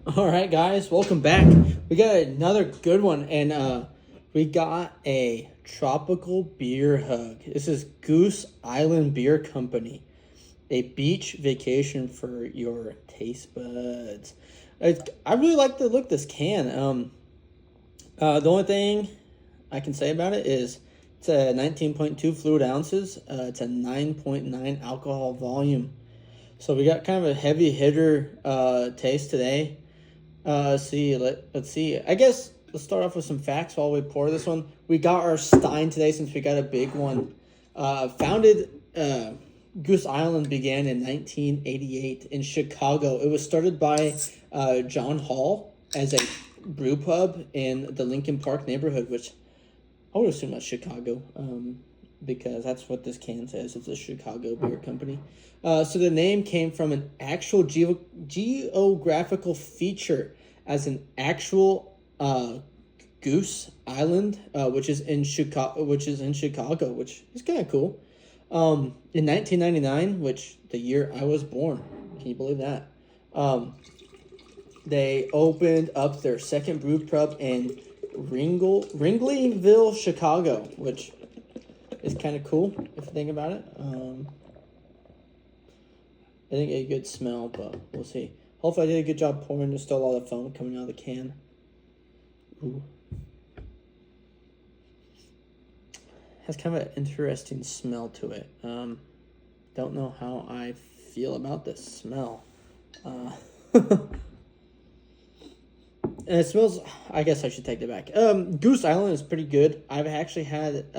All right, guys, welcome back. We got another good one, and we got a tropical beer hug. This is Goose Island Beer Company, a beach vacation for your taste buds. I really like the look of this can. The only thing I can say about it is it's a 19.2 fluid ounces. It's a 9.9 alcohol volume. So we got kind of a heavy hitter taste today. Let's see. I guess let's start off with some facts while we pour this one. We got our Stein today since we got a big one. Founded Goose Island began in 1988 in Chicago. It was started by John Hall as a brew pub in the Lincoln Park neighborhood, which I would assume that's Chicago, because that's what this can says. It's a Chicago beer company. So the name came from an actual geographical feature as an actual Goose Island, which is in Chicago, which is kind of cool. In 1999, which the year I was born, can you believe that? They opened up their second brew pub in Wrigleyville, Chicago, which is kind of cool if you think about it. I think a good smell, but we'll see. Hopefully I did a good job pouring. There's still a lot of foam coming out of the can. Ooh. Has kind of an interesting smell to it. Don't know how I feel about this smell. And it smells. I guess I should take that back. Goose Island is pretty good. I've actually had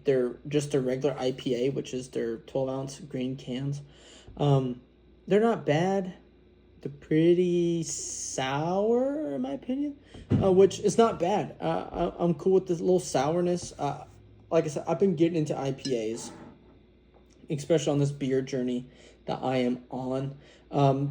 their regular IPA, which is their 12-ounce green cans. They're not bad. They're pretty sour, in my opinion, which is not bad. I'm cool with this little sourness. Like I said, I've been getting into IPAs, especially on this beer journey that I am on.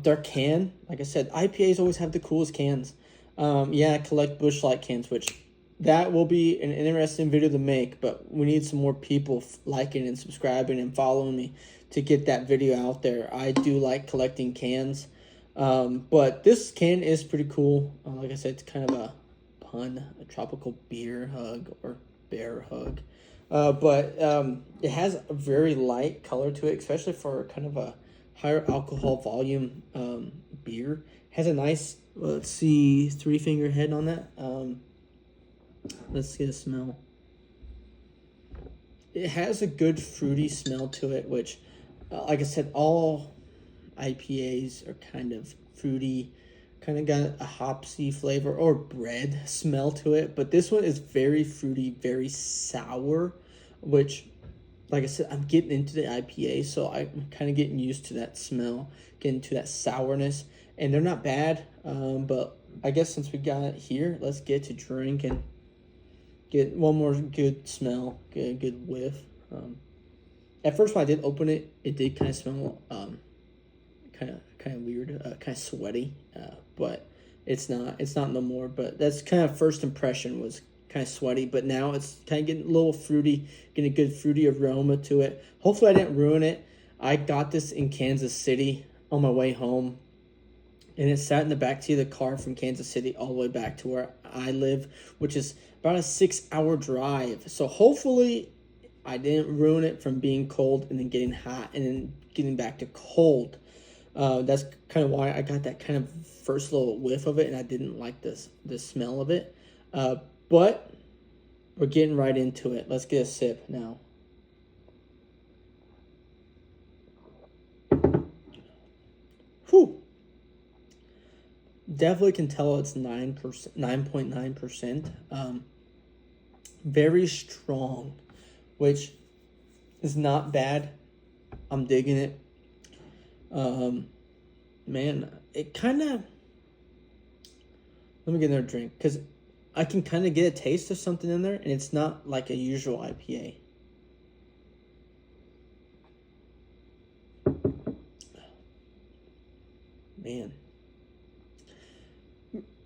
Their can, like I said, IPAs always have the coolest cans. Collect Busch Light cans, which that will be an interesting video to make, but we need some more people liking and subscribing and following me to get that video out there. I do like collecting cans, but this can is pretty cool. Like I said, it's kind of a pun, a tropical beer hug or bear hug. But it has a very light color to it, especially for kind of a higher alcohol volume beer. Has a nice, let's see, 3-finger head on that. Let's get a smell. It has a good fruity smell to it, which, like I said, all IPAs are kind of fruity, kind of got a hopsy flavor or bread smell to it. But this one is very fruity, very sour, which, like I said, I'm getting into the IPA, so I'm kind of getting used to that smell, getting to that sourness, and they're not bad. But I guess since we got it here, let's get to drink and get one more good smell, get a good whiff. At first, when I did open it, it did kind of smell kind of weird, kind of sweaty, but it's not no more. But that's kind of first impression was kind of sweaty, but now it's kind of getting a little fruity, getting a good fruity aroma to it. Hopefully I didn't ruin it. I got this in Kansas City on my way home, and it sat in the backseat of the car from Kansas City all the way back to where I live, which is about a 6-hour drive. So hopefully I didn't ruin it from being cold and then getting hot and then getting back to cold. That's kind of why I got that kind of first little whiff of it, and I didn't like the smell of it. But we're getting right into it. Let's get a sip now. Whew. Definitely can tell it's 9%, 9.9%. Very strong, which is not bad. I'm digging it. Man, it kind of. Let me get another drink because I can kind of get a taste of something in there, and it's not like a usual IPA. Man.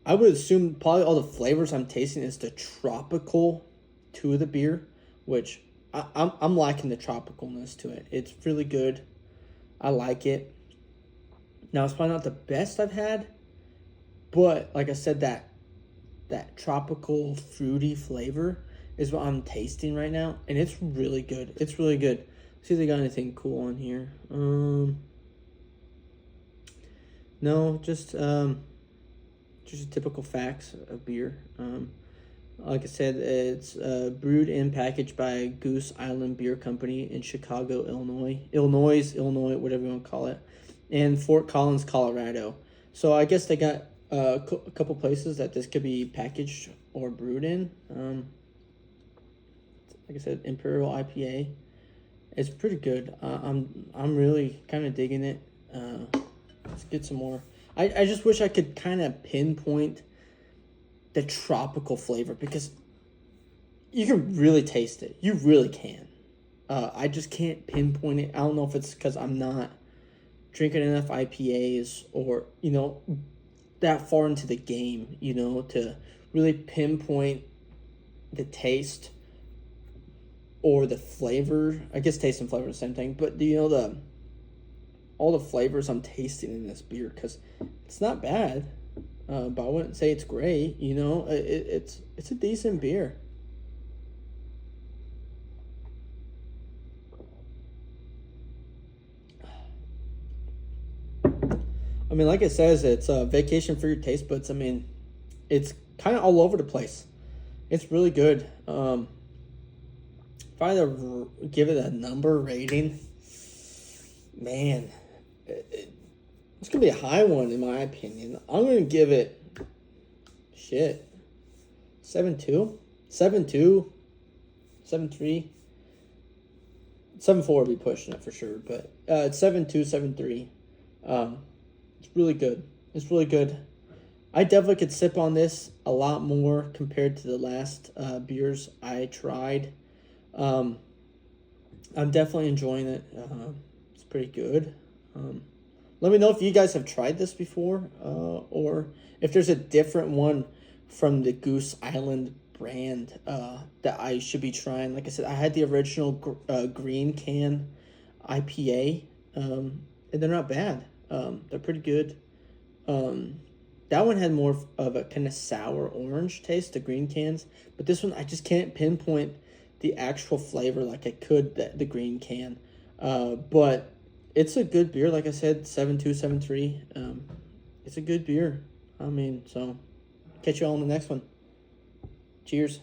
I would assume probably all the flavors I'm tasting is the tropical to the beer, which I'm liking the tropicalness to it. It's really good. I like it. Now, it's probably not the best I've had, But like I said, that tropical fruity flavor is what I'm tasting right now, and it's really good. It's really good. See if they got anything cool on here. No, just typical facts of beer. Like I said, it's brewed and packaged by Goose Island Beer Company in Chicago, Illinois, whatever you want to call it, and Fort Collins, Colorado. So I guess they got a couple places that this could be packaged or brewed in. Like I said, Imperial IPA. It's pretty good. I'm really kind of digging it. Let's get some more. I just wish I could kind of pinpoint the tropical flavor because you can really taste it. You really can. I just can't pinpoint it. I don't know if it's because I'm not drinking enough IPAs or, that far into the game, to really pinpoint the taste or the flavor. I guess taste and flavor are the same thing, but all the flavors I'm tasting in this beer, because it's not bad, but I wouldn't say it's great. It's a decent beer. I mean, like it says, it's a vacation for your taste buds. I mean, it's kind of all over the place. It's really good. If I had to give it a number rating, man, it's going to be a high one in my opinion. I'm going to give it, 7.2, 7.2, 7.3. 7.4 would be pushing it for sure, but it's 7.2, 7.3. It's really good. It's really good. I definitely could sip on this a lot more compared to the last beers I tried. I'm definitely enjoying it. It's pretty good. Let me know if you guys have tried this before, or if there's a different one from the Goose Island brand that I should be trying. Like I said, I had the original green can IPA, and they're not bad. They're pretty good. That one had more of a kind of sour orange taste, the green cans. But this one, I just can't pinpoint the actual flavor like I could the green can. But it's a good beer. Like I said, 7.2, 7.3. It's a good beer. I mean, so catch you all in the next one. Cheers.